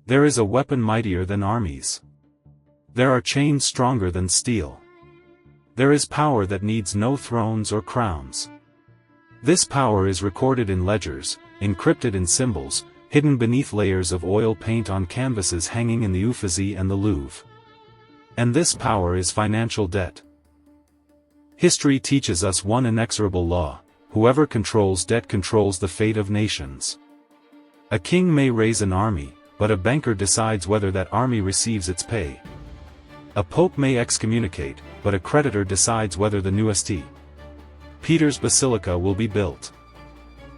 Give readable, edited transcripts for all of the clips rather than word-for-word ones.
There is a weapon mightier than armies. There are chains stronger than steel. There is power that needs no thrones or crowns. This power is recorded in ledgers, encrypted in symbols, hidden beneath layers of oil paint on canvases hanging in the Uffizi and the Louvre. And this power is financial debt. History teaches us one inexorable law: whoever controls debt controls the fate of nations. A king may raise an army, but a banker decides whether that army receives its pay. A pope may excommunicate, but a creditor decides whether the new St. Peter's Basilica will be built.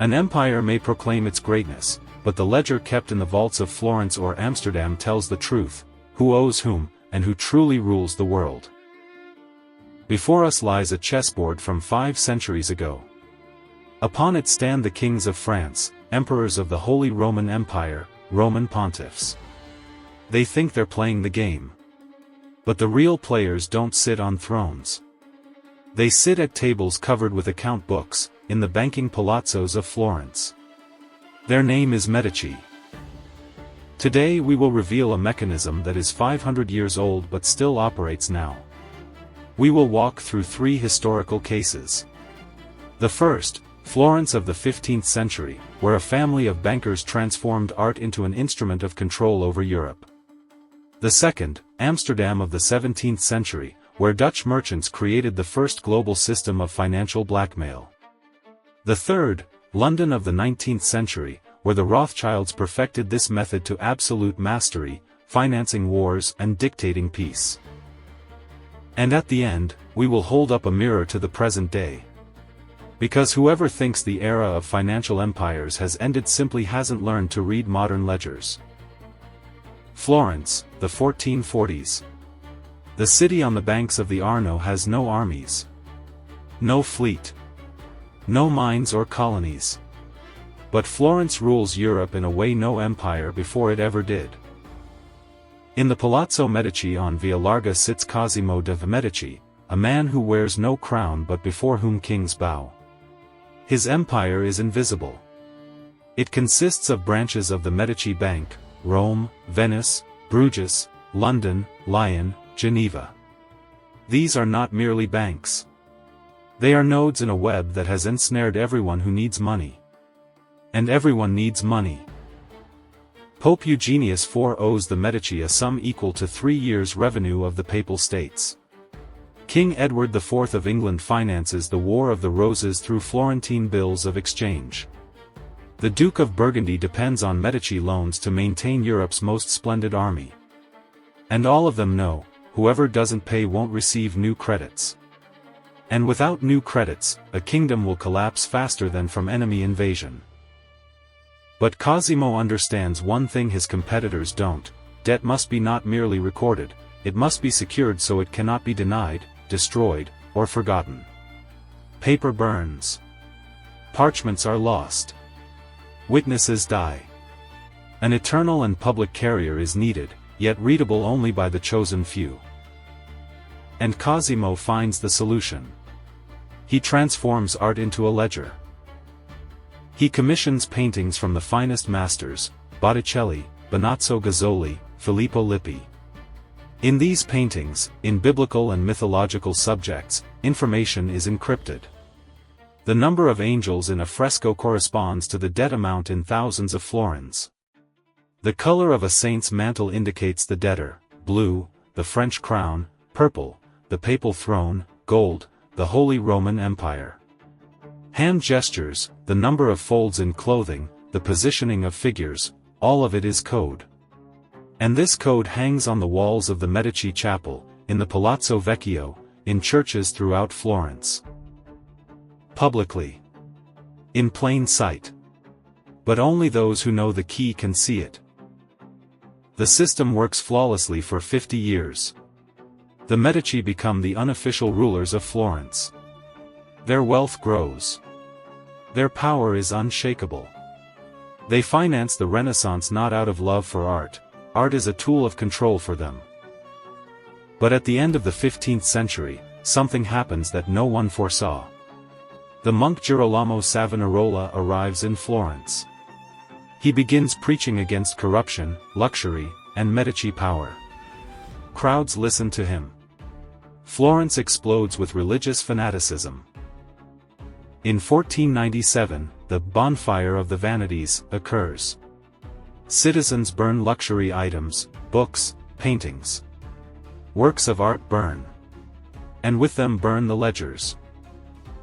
An empire may proclaim its greatness, but the ledger kept in the vaults of Florence or Amsterdam tells the truth: who owes whom, and who truly rules the world. Before us lies a chessboard from 5 centuries ago. Upon it stand the kings of France, emperors of the Holy Roman Empire, Roman pontiffs. They think they're playing the game. But the real players don't sit on thrones. They sit at tables covered with account books, in the banking palazzos of Florence. Their name is Medici. Today we will reveal a mechanism that is 500 years old but still operates now. We will walk through 3 historical cases. The first, Florence of the 15th century, where a family of bankers transformed art into an instrument of control over Europe. The second, Amsterdam of the 17th century, where Dutch merchants created the first global system of financial blackmail. The third, London of the 19th century, where the Rothschilds perfected this method to absolute mastery, financing wars and dictating peace. And at the end, we will hold up a mirror to the present day. Because whoever thinks the era of financial empires has ended simply hasn't learned to read modern ledgers. Florence, the 1440s. The city on the banks of the Arno has no armies, no fleet, no mines or colonies. But Florence rules Europe in a way no empire before it ever did. In the Palazzo Medici on Via Larga sits Cosimo de' Medici, a man who wears no crown but before whom kings bow. His empire is invisible. It consists of branches of the Medici Bank: Rome, Venice, Bruges, London, Lyon, Geneva. These are not merely banks. They are nodes in a web that has ensnared everyone who needs money. And everyone needs money. Pope Eugenius IV owes the Medici a sum equal to 3 years' revenue of the Papal States. King Edward IV of England finances the War of the Roses through Florentine bills of exchange. The Duke of Burgundy depends on Medici loans to maintain Europe's most splendid army. And all of them know, whoever doesn't pay won't receive new credits. And without new credits, a kingdom will collapse faster than from enemy invasion. But Cosimo understands one thing his competitors don't: debt must be not merely recorded, it must be secured so it cannot be denied, destroyed, or forgotten. Paper burns. Parchments are lost. Witnesses die. An eternal and public carrier is needed, yet readable only by the chosen few. And Cosimo finds the solution. He transforms art into a ledger. He commissions paintings from the finest masters: Botticelli, Benozzo Gozzoli, Filippo Lippi. In these paintings, in biblical and mythological subjects, information is encrypted. The number of angels in a fresco corresponds to the debt amount in thousands of florins. The color of a saint's mantle indicates the debtor: blue, the French crown; purple, the papal throne; gold, the Holy Roman Empire. Hand gestures, the number of folds in clothing, the positioning of figures, all of it is code. And this code hangs on the walls of the Medici Chapel, in the Palazzo Vecchio, in churches throughout Florence. Publicly. In plain sight. But only those who know the key can see it. The system works flawlessly for 50 years. The Medici become the unofficial rulers of Florence. Their wealth grows. Their power is unshakable. They finance the Renaissance not out of love for art. Art is a tool of control for them. But at the end of the 15th century, something happens that no one foresaw. The monk Girolamo Savonarola arrives in Florence. He begins preaching against corruption, luxury, and Medici power. Crowds listen to him. Florence explodes with religious fanaticism. In 1497, the Bonfire of the Vanities occurs. Citizens burn luxury items, books, paintings. Works of art burn. And with them burn the ledgers.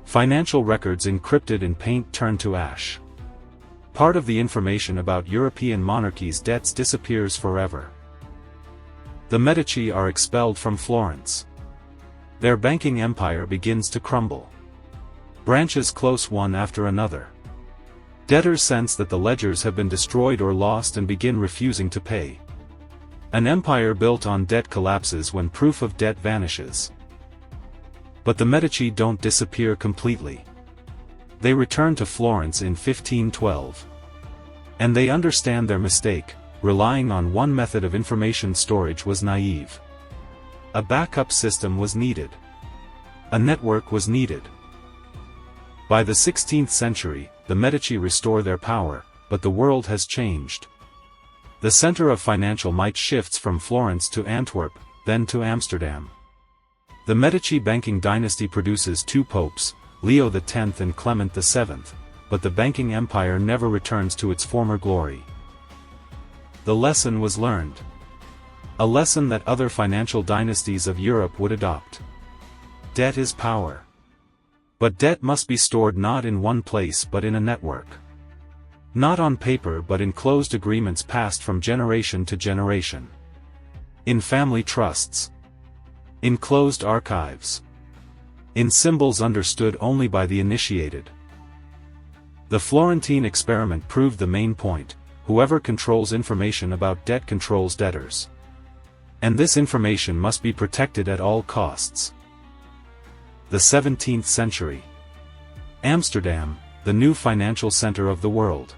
Financial records encrypted in paint turn to ash. Part of the information about European monarchies' debts disappears forever. The Medici are expelled from Florence. Their banking empire begins to crumble. Branches close one after another. Debtors sense that the ledgers have been destroyed or lost and begin refusing to pay. An empire built on debt collapses when proof of debt vanishes. But the Medici don't disappear completely. They return to Florence in 1512. And they understand their mistake. Relying on one method of information storage was naive. A backup system was needed. A network was needed. By the 16th century, the Medici restore their power, but the world has changed. The center of financial might shifts from Florence to Antwerp, then to Amsterdam. The Medici banking dynasty produces two popes, Leo X and Clement VII, but the banking empire never returns to its former glory. The lesson was learned. A lesson that other financial dynasties of Europe would adopt. Debt is power. But debt must be stored not in one place but in a network. Not on paper but in closed agreements passed from generation to generation. In family trusts. In closed archives. In symbols understood only by the initiated. The Florentine experiment proved the main point: whoever controls information about debt controls debtors. And this information must be protected at all costs. The 17th century. Amsterdam, the new financial center of the world.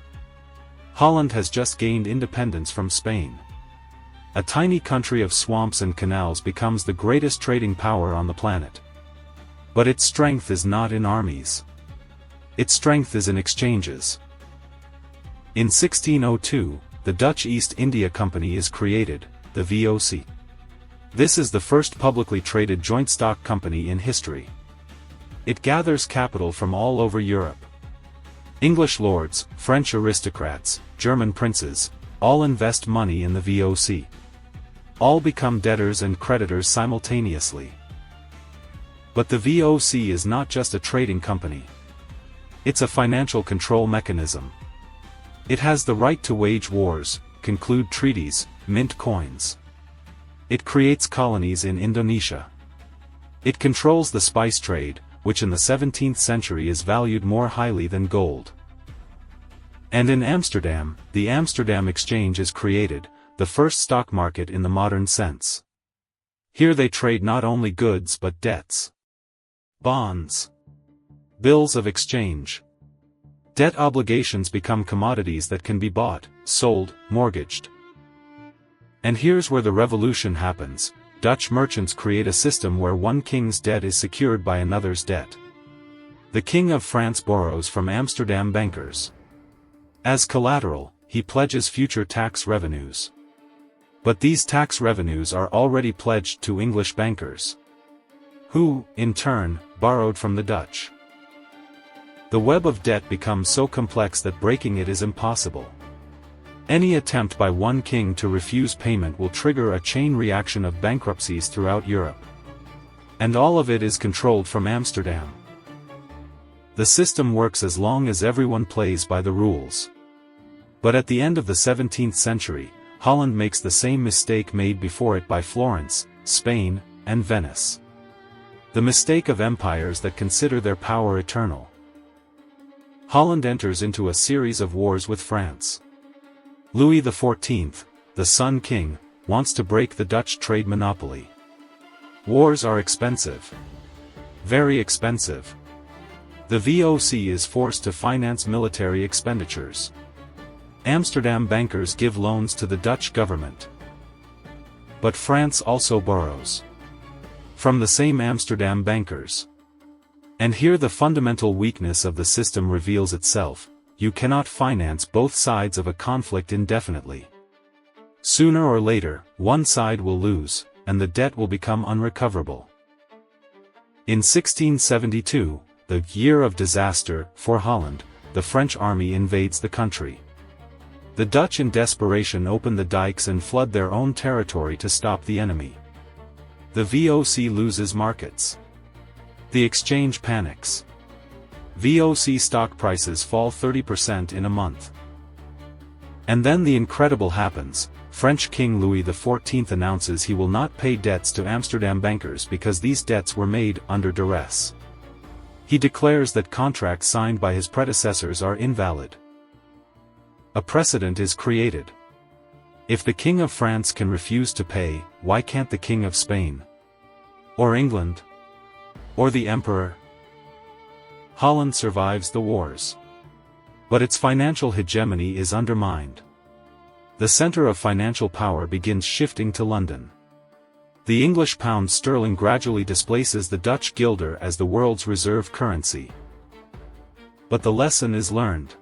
Holland has just gained independence from Spain. A tiny country of swamps and canals becomes the greatest trading power on the planet. But its strength is not in armies. Its strength is in exchanges. In 1602, the Dutch East India Company is created, the VOC. This is the first publicly traded joint stock company in history. It gathers capital from all over Europe. English lords, French aristocrats, German princes, all invest money in the VOC. All become debtors and creditors simultaneously. But the VOC is not just a trading company. It's a financial control mechanism. It has the right to wage wars, conclude treaties, mint coins. It creates colonies in Indonesia. It controls the spice trade, which in the 17th century is valued more highly than gold. And in Amsterdam, the Amsterdam Exchange is created, the first stock market in the modern sense. Here they trade not only goods but debts. Bonds. Bills of exchange. Debt obligations become commodities that can be bought, sold, mortgaged. And here's where the revolution happens. Dutch merchants create a system where one king's debt is secured by another's debt. The King of France borrows from Amsterdam bankers. As collateral, he pledges future tax revenues. But these tax revenues are already pledged to English bankers, who, in turn, borrowed from the Dutch. The web of debt becomes so complex that breaking it is impossible. Any attempt by one king to refuse payment will trigger a chain reaction of bankruptcies throughout Europe. And all of it is controlled from Amsterdam. The system works as long as everyone plays by the rules. But at the end of the 17th century, Holland makes the same mistake made before it by Florence, Spain, and Venice. The mistake of empires that consider their power eternal. Holland enters into a series of wars with France. Louis XIV, the Sun King, wants to break the Dutch trade monopoly. Wars are expensive. Very expensive. The VOC is forced to finance military expenditures. Amsterdam bankers give loans to the Dutch government. But France also borrows. From the same Amsterdam bankers. And here the fundamental weakness of the system reveals itself. you cannot finance both sides of a conflict indefinitely. Sooner or later, one side will lose, and the debt will become unrecoverable. In 1672, the year of disaster for Holland, the French army invades the country. The Dutch in desperation open the dikes and flood their own territory to stop the enemy. The VOC loses markets. The exchange panics. VOC stock prices fall 30% in a month. And then the incredible happens. French King Louis XIV announces he will not pay debts to Amsterdam bankers because these debts were made under duress. He declares that contracts signed by his predecessors are invalid. A precedent is created. If the King of France can refuse to pay, why can't the King of Spain? Or England? Or the Emperor? Holland survives the wars. But its financial hegemony is undermined. The center of financial power begins shifting to London. The English pound sterling gradually displaces the Dutch guilder as the world's reserve currency. But the lesson is learned.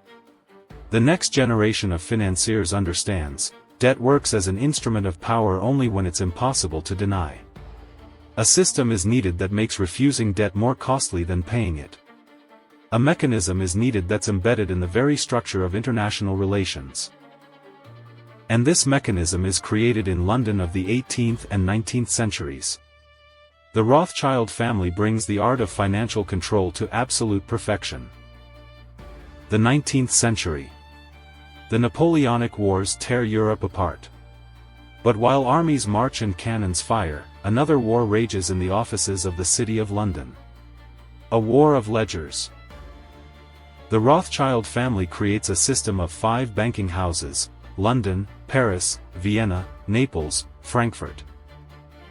The next generation of financiers understands, debt works as an instrument of power only when it's impossible to deny. A system is needed that makes refusing debt more costly than paying it. A mechanism is needed that's embedded in the very structure of international relations. And this mechanism is created in London of the 18th and 19th centuries. The Rothschild family brings the art of financial control to absolute perfection. The 19th century. The Napoleonic Wars tear Europe apart. But while armies march and cannons fire, another war rages in the offices of the City of London. A war of ledgers. The Rothschild family creates a system of 5 banking houses: London, Paris, Vienna, Naples, Frankfurt.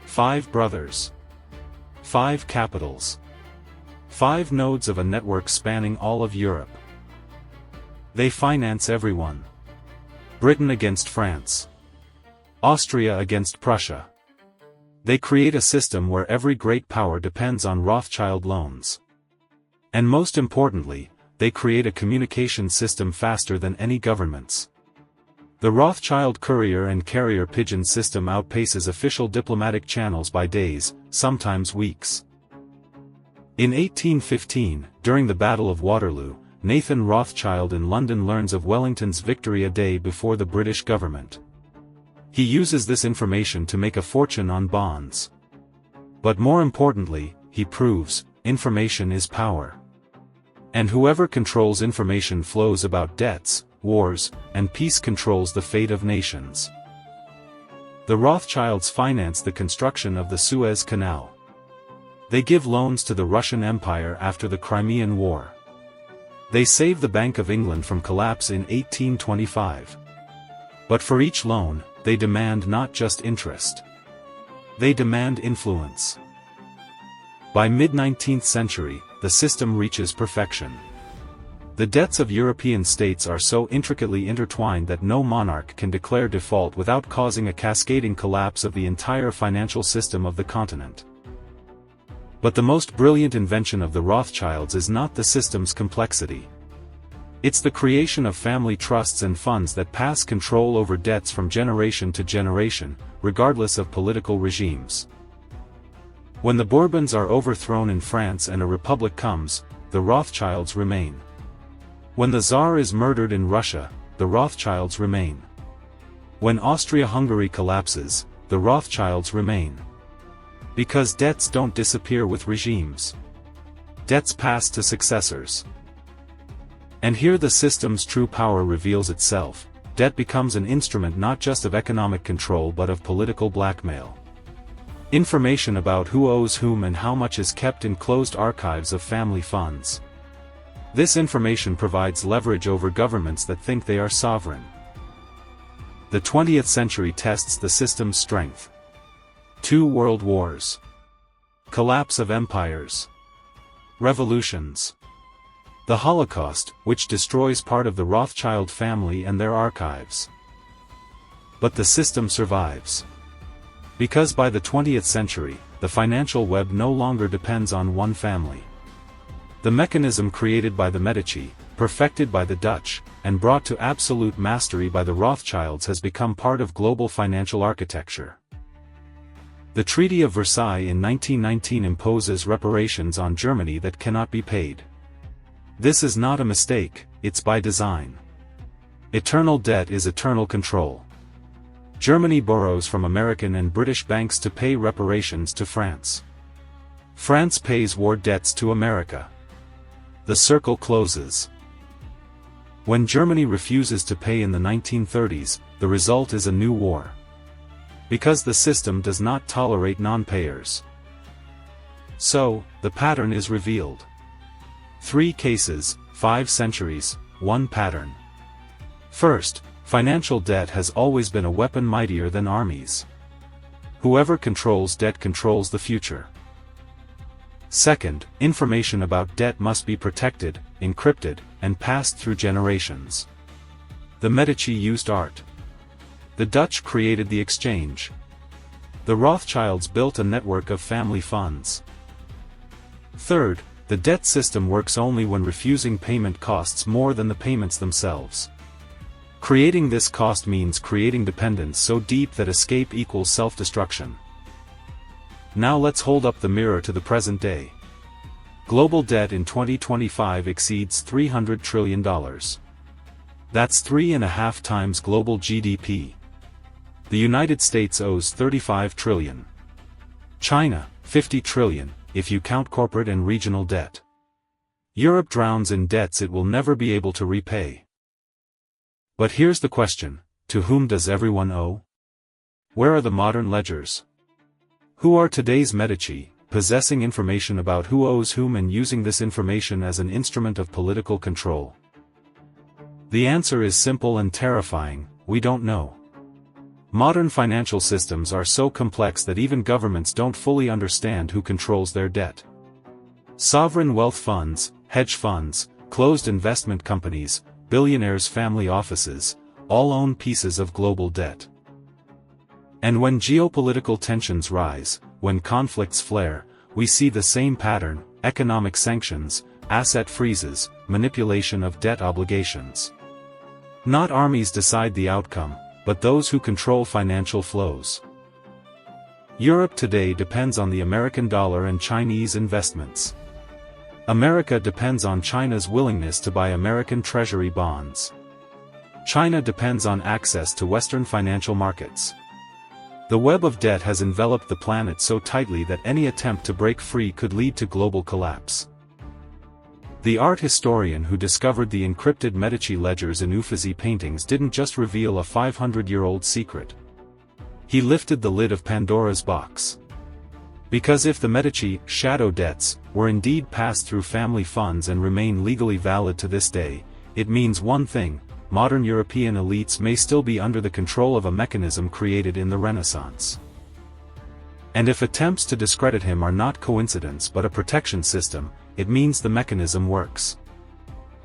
5 brothers. 5 capitals. 5 nodes of a network spanning all of Europe. They finance everyone. Britain against France. Austria against Prussia. They create a system where every great power depends on Rothschild loans. And most importantly, they create a communication system faster than any government's. The Rothschild courier and carrier pigeon system outpaces official diplomatic channels by days, sometimes weeks. In 1815, during the Battle of Waterloo, Nathan Rothschild in London learns of Wellington's victory a day before the British government. He uses this information to make a fortune on bonds. But more importantly, he proves, information is power. And whoever controls information flows about debts, wars, and peace controls the fate of nations. The Rothschilds finance the construction of the Suez Canal. They give loans to the Russian Empire after the Crimean War. They save the Bank of England from collapse in 1825. But for each loan, they demand not just interest. They demand influence. By mid-19th century, the system reaches perfection. The debts of European states are so intricately intertwined that no monarch can declare default without causing a cascading collapse of the entire financial system of the continent. But the most brilliant invention of the Rothschilds is not the system's complexity. It's the creation of family trusts and funds that pass control over debts from generation to generation, regardless of political regimes. When the Bourbons are overthrown in France and a republic comes, the Rothschilds remain. When the Tsar is murdered in Russia, the Rothschilds remain. When Austria-Hungary collapses, the Rothschilds remain. Because debts don't disappear with regimes. Debts pass to successors. And here the system's true power reveals itself. Debt becomes an instrument not just of economic control but of political blackmail. Information about who owes whom and how much is kept in closed archives of family funds. This information provides leverage over governments that think they are sovereign. The 20th century tests the system's strength. 2 world wars. Collapse of empires. Revolutions. The Holocaust, which destroys part of the Rothschild family and their archives. But the system survives. Because by the 20th century, the financial web no longer depends on one family. The mechanism created by the Medici, perfected by the Dutch, and brought to absolute mastery by the Rothschilds, has become part of global financial architecture. The Treaty of Versailles in 1919 imposes reparations on Germany that cannot be paid. This is not a mistake, it's by design. Eternal debt is eternal control. Germany borrows from American and British banks to pay reparations to France. France pays war debts to America. The circle closes. When Germany refuses to pay in the 1930s, the result is a new war. Because the system does not tolerate non-payers. So, the pattern is revealed. 3 cases, 5 centuries, 1 pattern. First, financial debt has always been a weapon mightier than armies. Whoever controls debt controls the future. Second, information about debt must be protected, encrypted, and passed through generations. The Medici used art. The Dutch created the exchange. The Rothschilds built a network of family funds. Third, the debt system works only when refusing payment costs more than the payments themselves. Creating this cost means creating dependence so deep that escape equals self-destruction. Now let's hold up the mirror to the present day. Global debt in 2025 exceeds $300 trillion. That's 3.5 times global GDP. The United States owes $35 trillion. China, $50 trillion, if you count corporate and regional debt. Europe drowns in debts it will never be able to repay. But here's the question, to whom does everyone owe? Where are the modern ledgers? Who are today's Medici, possessing information about who owes whom and using this information as an instrument of political control? The answer is simple and terrifying: we don't know. Modern financial systems are so complex that even governments don't fully understand who controls their debt. Sovereign wealth funds, hedge funds, closed investment companies, billionaires' family offices, all own pieces of global debt. And when geopolitical tensions rise, when conflicts flare, we see the same pattern: economic sanctions, asset freezes, manipulation of debt obligations. Not armies decide the outcome, but those who control financial flows. Europe today depends on the American dollar and Chinese investments. America depends on China's willingness to buy American treasury bonds. China depends on access to Western financial markets. The web of debt has enveloped the planet so tightly that any attempt to break free could lead to global collapse. The art historian who discovered the encrypted Medici ledgers in Uffizi paintings didn't just reveal a 500-year-old secret. He lifted the lid of Pandora's box. Because if the Medici shadow debts were indeed passed through family funds and remain legally valid to this day, it means one thing: modern European elites may still be under the control of a mechanism created in the Renaissance. And if attempts to discredit him are not coincidence but a protection system, it means the mechanism works.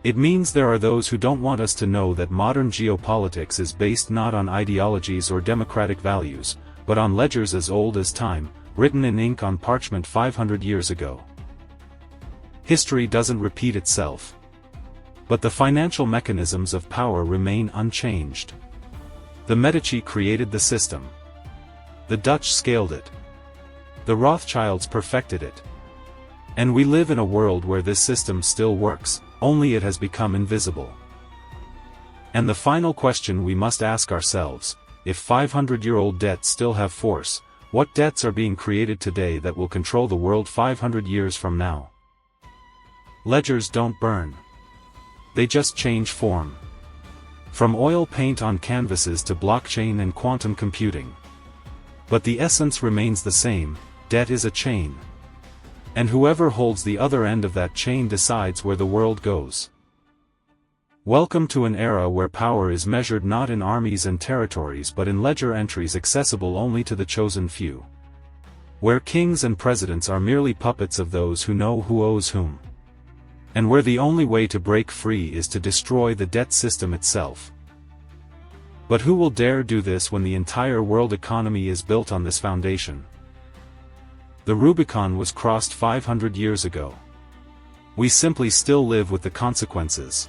It means there are those who don't want us to know that modern geopolitics is based not on ideologies or democratic values, but on ledgers as old as time, written in ink on parchment 500 years ago. History doesn't repeat itself. But the financial mechanisms of power remain unchanged. The Medici created the system. The Dutch scaled it. The Rothschilds perfected it. And we live in a world where this system still works, only it has become invisible. And the final question we must ask ourselves: if 500-year-old debts still have force, what debts are being created today that will control the world 500 years from now? Ledgers don't burn. They just change form. From oil paint on canvases to blockchain and quantum computing. But the essence remains the same: debt is a chain. And whoever holds the other end of that chain decides where the world goes. Welcome to an era where power is measured not in armies and territories but in ledger entries accessible only to the chosen few. Where kings and presidents are merely puppets of those who know who owes whom. And where the only way to break free is to destroy the debt system itself. But who will dare do this when the entire world economy is built on this foundation? The Rubicon was crossed 500 years ago. We simply still live with the consequences.